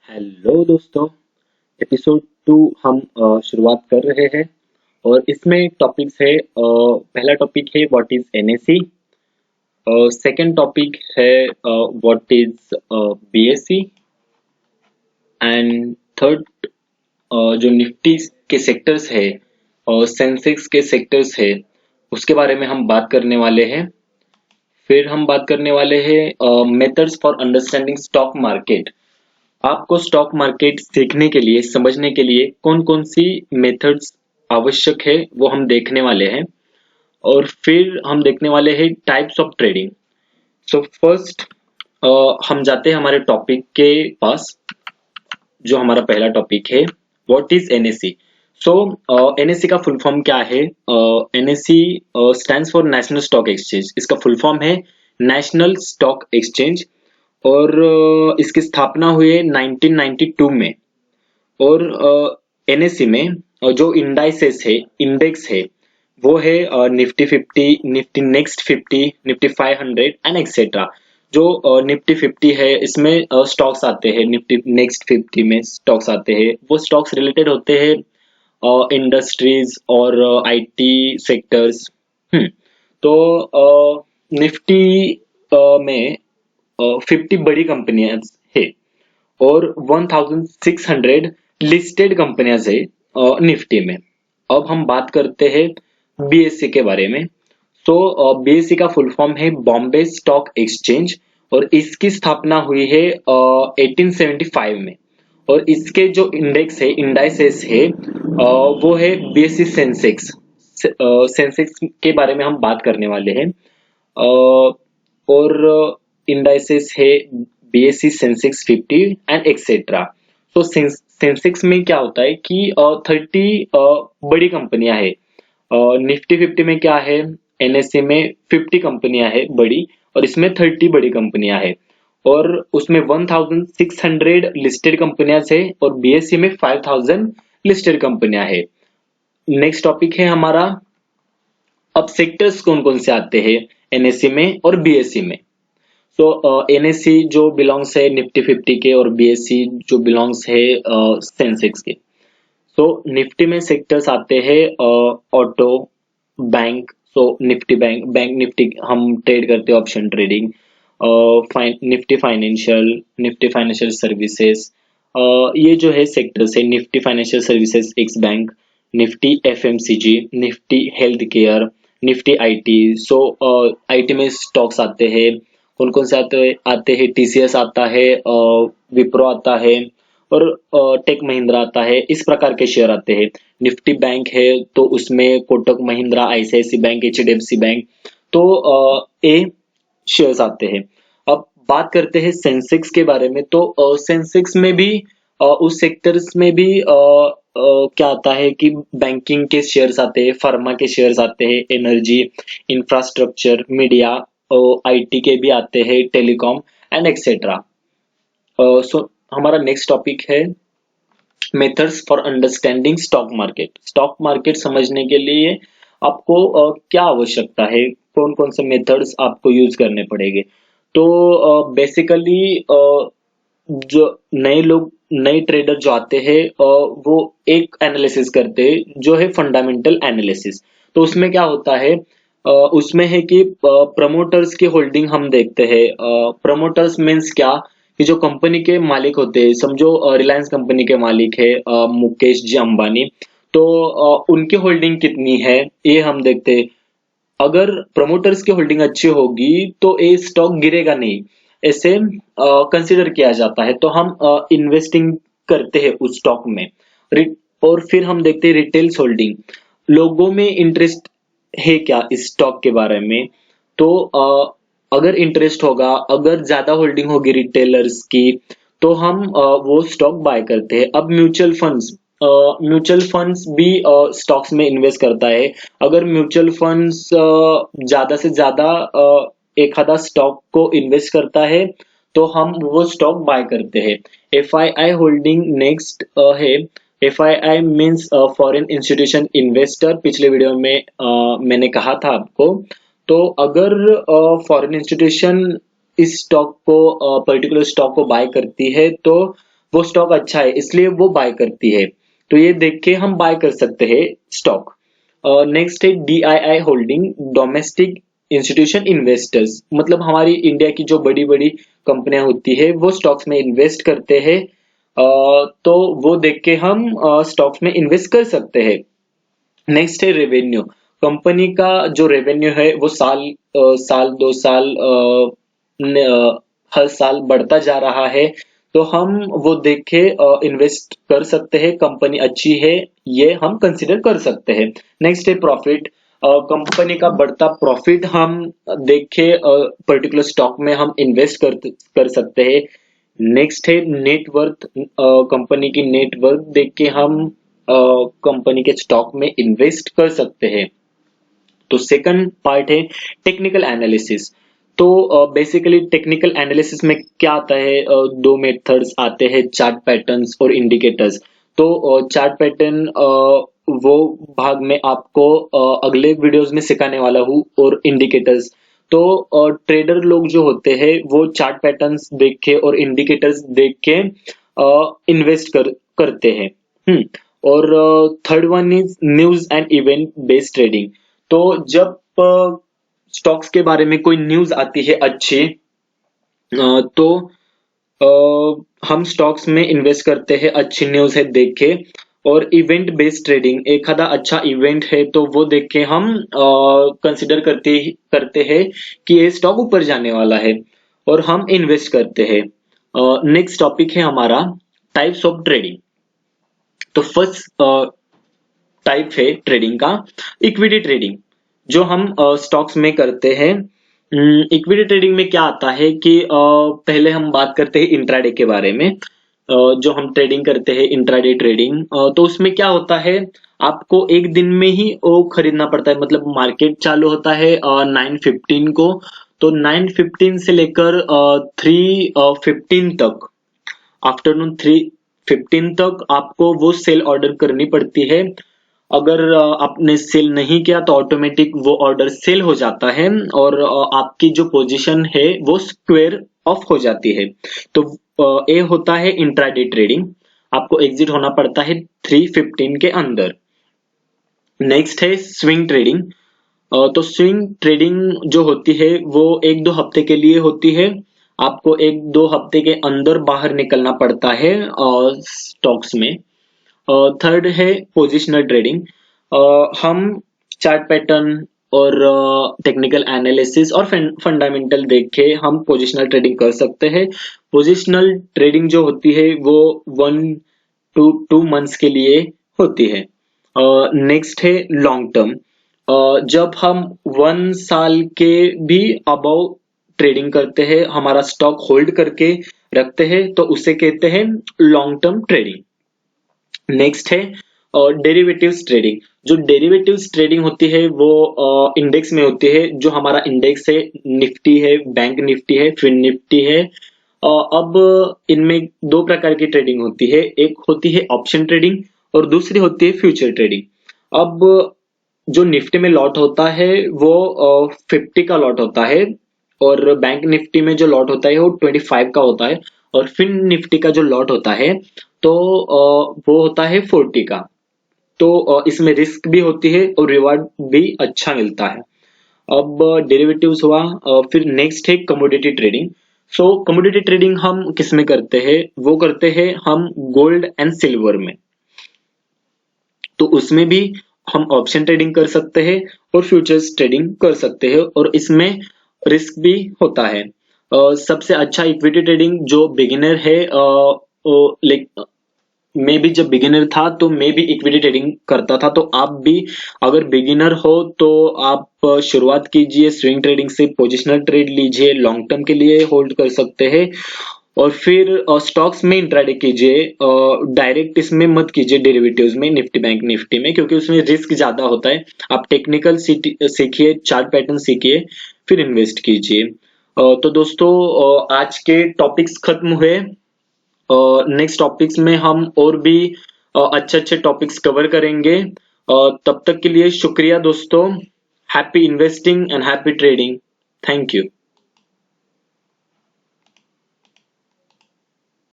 Hello दोस्तों। Episode 2 हम शुरुआत कर रहे हैं और इसमें टॉपिक्स है। पहला टॉपिक है what is NSE. Second topic है what is BSE. And third जो निफ्टी के सेक्टर्स है और सेंसेक्स के सेक्टर्स है उसके बारे में हम बात करने वाले हैं। फिर हम बात करने वाले हैं methods for understanding stock market. आपको स्टॉक मार्केट सीखने के लिए समझने के लिए कौन कौन सी मेथड्स आवश्यक है वो हम देखने वाले हैं। और फिर हम देखने वाले हैं types of trading. So first हम जाते हैं हमारे टॉपिक के पास जो हमारा पहला टॉपिक है what is NSE. So NSE का फुल फॉर्म क्या है? NSE stands for national stock exchange. इसका फुल फॉर्म है नेशनल स्टॉक एक्सचेंज और इसकी स्थापना हुई है 1992 में। और एनएसई में जो इंडाइसेस है इंडेक्स है वो है Nifty 50, Nifty next 50, Nifty 500 and etcetera. जो निफ्टी 50 है इसमें स्टॉक्स आते हैं, निफ्टी नेक्स्ट 50 में स्टॉक्स आते हैं। वो स्टॉक्स रिलेटेड होते हैं इंडस्ट्रीज और आईटी सेक्टर्स। तो निफ्टी में 50 बड़ी कंपनियां है और 1600 लिस्टेड कंपनियां है निफ्टी में। अब हम बात करते हैं बीएसई के बारे में। तो बीएसई का फुल फॉर्म है बॉम्बे स्टॉक एक्सचेंज और इसकी स्थापना हुई है 1875 में। और इसके जो इंडेक्स है इंडाइसेस है वो है बीएसई सेंसेक्स। सेंसेक्स के बारे में हम बात करने वाले हैं। और इंडाइसेस है बीएसई सेंसेक्स 50 एंड एक्सेट्रा। तो सेंसेक्स में क्या होता है कि 30 बड़ी कंपनियां है। निफ्टी 50 में क्या है? एनएसई में 50 कंपनियां है बड़ी और इसमें 30 बड़ी कंपनियां है और उसमें 1600 लिस्टेड कंपनियां है और बीएसई में 5000 लिस्टेड कंपनियां है। नेक्स्ट टॉपिक है हमारा अब सेक्टर्स कौन कौन से आते हैं एनएसई में और बीएसई में। तो एनएसई जो बिलोंग्स है निफ्टी 50 के और बीएसई जो बिलोंग्स है सेंसेक्स के। तो निफ्टी में सेक्टर्स आते हैं ऑटो, बैंक। सो निफ्टी बैंक, बैंक निफ्टी हम ट्रेड करते हैं option trading. Nifty financial, Nifty financial services. ये जो है सेक्टर्स है Nifty financial services x bank, Nifty FMCG, Nifty health care, Nifty IT. So IT में स्टॉक्स आते हैं कौन कौन से आते हैं टीसीएस आता है, विप्रो आता है और टेक महिंद्रा आता है। इस प्रकार के शेयर आते हैं। निफ्टी बैंक है तो उसमें Kotak Mahindra, ICIC bank, HDFC bank. तो ए शेयर्स आते हैं। अब बात करते हैं सेंसेक्स के बारे में। तो सेंसेक्स में भी उस सेक्टर्स में भी क्या आता है कि बैंकिंग के शेयर्स आते हैं, फार्मा के शेयर्स आते हैं, एनर्जी, इंफ्रास्ट्रक्चर, मीडिया, आईटी के भी आते हैं, टेलीकॉम एंड एक्सेट्रा। सो हमारा नेक्स्ट टॉपिक है methods for understanding stock market. Stock market समझने के लिए आपको क्या आवश्यकता है, कौन कौन से मेथड्स आपको यूज करने पड़ेंगे। तो बेसिकली जो नए लोग, नए ट्रेडर जो आते हैं वो एक एनालिसिस करते हैं जो है फंडामेंटल एनालिसिस। तो उसमें क्या होता है, उसमें है कि प्रमोटर्स की होल्डिंग हम देखते हैं। प्रमोटर्स मीन्स क्या कि जो कंपनी के मालिक होते हैं, समझो रिलायंस कंपनी के मालिक है मुकेश जी अंबानी। तो उनकी होल्डिंग कितनी है ये हम देखते हैं। अगर प्रमोटर्स की होल्डिंग अच्छी होगी तो ये स्टॉक गिरेगा नहीं, ऐसे कंसिडर किया जाता है। तो हम इन्वेस्टिंग करते हैं उस स्टॉक में। और फिर हम देखते हैं रिटेल्स होल्डिंग, लोगों में इंटरेस्ट है क्या इस स्टॉक के बारे में। तो अगर इंटरेस्ट होगा, अगर ज्यादा होल्डिंग होगी रिटेलर्स की तो हम वो स्टॉक बाय करते हैं। अब म्यूचुअल फंड्स भी स्टॉक्स में इन्वेस्ट करता है। अगर म्यूचुअल फंड्स ज्यादा से ज्यादा एक आधा स्टॉक को इन्वेस्ट करता है तो हम वो स्टॉक बाय करते हैं। एफआईआई होल्डिंग नेक्स्ट है। FII means foreign institution investor. पिछले वीडियो में मैंने कहा था आपको। तो अगर फॉरेन इंस्टीट्यूशन इस स्टॉक को पर्टिकुलर स्टॉक को बाय करती है तो वो स्टॉक अच्छा है इसलिए वो बाय करती है, तो ये देख के हम बाय कर सकते हैं स्टॉक। नेक्स्ट है DII holding, domestic institution investors, मतलब हमारी इंडिया की जो बड़ी बड़ी कंपनियां होती है वो स्टॉक्स में इन्वेस्ट करते हैं, तो वो देख के हम स्टॉक्स में इन्वेस्ट कर सकते हैं। नेक्स्ट है रेवेन्यू, कंपनी का जो रेवेन्यू है वो साल 2 साल हर साल बढ़ता जा रहा है, तो हम वो देख के इन्वेस्ट कर सकते हैं, कंपनी अच्छी है ये हम कंसिडर कर सकते हैं। नेक्स्ट है प्रॉफिट, कंपनी का बढ़ता प्रॉफिट हम देख के पर्टिकुलर स्टॉक में हम इन्वेस्ट कर सकते हैं। नेक्स्ट है नेटवर्थ, कंपनी की नेटवर्थ देख के हम कंपनी के स्टॉक में इन्वेस्ट कर सकते हैं। तो सेकंड पार्ट है टेक्निकल एनालिसिस। तो बेसिकली टेक्निकल एनालिसिस में क्या आता है, दो मेथड्स आते हैं, चार्ट पैटर्न्स और इंडिकेटर्स। तो चार्ट पैटर्न वो भाग में आपको अगले वीडियोस में सिखाने वाला हूँ, और इंडिकेटर्स तो ट्रेडर लोग जो होते हैं वो चार्ट पैटर्न्स देख के और इंडिकेटर्स देख के इन्वेस्ट करते हैं। और third one is news and event based trading. तो जब स्टॉक्स के बारे में कोई न्यूज आती है अच्छी, तो हम स्टॉक्स में इन्वेस्ट करते हैं, अच्छी न्यूज है देख के। और इवेंट बेस्ड ट्रेडिंग, एक आधा अच्छा इवेंट है तो वो देख के हम कंसिडर करते हैं कि ये स्टॉक ऊपर जाने वाला है और हम इन्वेस्ट करते हैं। नेक्स्ट टॉपिक है हमारा टाइप्स ऑफ ट्रेडिंग। तो फर्स्ट टाइप है ट्रेडिंग का इक्विटी ट्रेडिंग, जो हम स्टॉक्स में करते हैं। इक्विटी ट्रेडिंग में क्या आता है कि पहले हम बात करते हैं इंट्राडे के बारे में। जो हम ट्रेडिंग करते हैं इंट्राडे ट्रेडिंग, तो उसमें क्या होता है, आपको एक दिन में ही वो खरीदना पड़ता है। मतलब मार्केट चालू होता है 9:15 को, तो 9:15 से लेकर 3:15 तक, आफ्टरनून 3:15 तक आपको वो सेल ऑर्डर करनी पड़ती है। अगर आपने सेल नहीं किया तो ऑटोमेटिक वो ऑर्डर सेल हो जाता है और आपकी जो पोजीशन है वो स्क्वायर ऑफ हो जाती है। तो ये होता है इंट्राडे ट्रेडिंग, आपको एग्जिट होना पड़ता है 3:15 के अंदर। नेक्स्ट है स्विंग ट्रेडिंग। तो स्विंग ट्रेडिंग जो होती है वो 1-2 हफ्ते के लिए होती है, आपको 1-2 हफ्ते के अंदर बाहर निकलना पड़ता है स्टॉक्स में। थर्ड है पोजिशनल ट्रेडिंग। हम चार्ट पैटर्न और टेक्निकल एनालिसिस और फंडामेंटल देख के हम पोजिशनल ट्रेडिंग कर सकते हैं। पोजिशनल ट्रेडिंग जो होती है वो 1 to 2 मंथ्स के लिए होती है। नेक्स्ट है लॉन्ग टर्म। जब हम 1 साल के भी अबव ट्रेडिंग करते हैं, हमारा स्टॉक होल्ड करके रखते हैं, तो उसे कहते हैं लॉन्ग टर्म ट्रेडिंग। नेक्स्ट है डेरिवेटिव्स ट्रेडिंग। जो डेरिवेटिव्स ट्रेडिंग होती है वो इंडेक्स में होती है। जो हमारा इंडेक्स है, निफ्टी है, बैंक निफ्टी है, फिन निफ्टी है। अब इनमें 2 प्रकार की ट्रेडिंग होती है, एक होती है ऑप्शन ट्रेडिंग और दूसरी होती है फ्यूचर ट्रेडिंग। अब जो निफ्टी में लॉट होता है वो 50 का लॉट होता है, और बैंक निफ्टी में जो लॉट होता है वो 25 का होता है, और फिन निफ्टी का जो लॉट होता है तो वो होता है 40 का। तो इसमें रिस्क भी होती है और रिवार्ड भी अच्छा मिलता है। अब डेरिवेटिव्स हुआ, फिर नेक्स्ट है कमोडिटी ट्रेडिंग। सो कमोडिटी ट्रेडिंग हम किस में करते हैं, वो करते हैं हम गोल्ड एंड सिल्वर में। तो उसमें भी हम ऑप्शन ट्रेडिंग कर सकते हैं और फ्यूचर्स ट्रेडिंग कर सकते हैं, और इसमें रिस्क भी होता है। सबसे अच्छा इक्विटी ट्रेडिंग जो बिगिनर है, लाइक मैं भी जब बिगिनर था तो मैं भी इक्विटी ट्रेडिंग करता था, तो आप भी अगर बिगिनर हो तो आप शुरुआत कीजिए स्विंग ट्रेडिंग से, पोजिशनल ट्रेड लीजिए, लॉन्ग टर्म के लिए होल्ड कर सकते हैं, और फिर स्टॉक्स में इंट्राडे कीजिए। डायरेक्ट इसमें मत कीजिए डेरिवेटिव्स में, निफ्टी बैंक निफ्टी में, क्योंकि उसमें रिस्क ज्यादा होता है। आप टेक्निकल सीखिए, चार्ट पैटर्न सीखिए, फिर इन्वेस्ट कीजिए। तो दोस्तों आज के टॉपिक्स खत्म हुए। नेक्स्ट टॉपिक्स में हम और भी अच्छे अच्छे टॉपिक्स कवर करेंगे। तब तक के लिए शुक्रिया दोस्तों। Happy investing and happy trading. Thank you.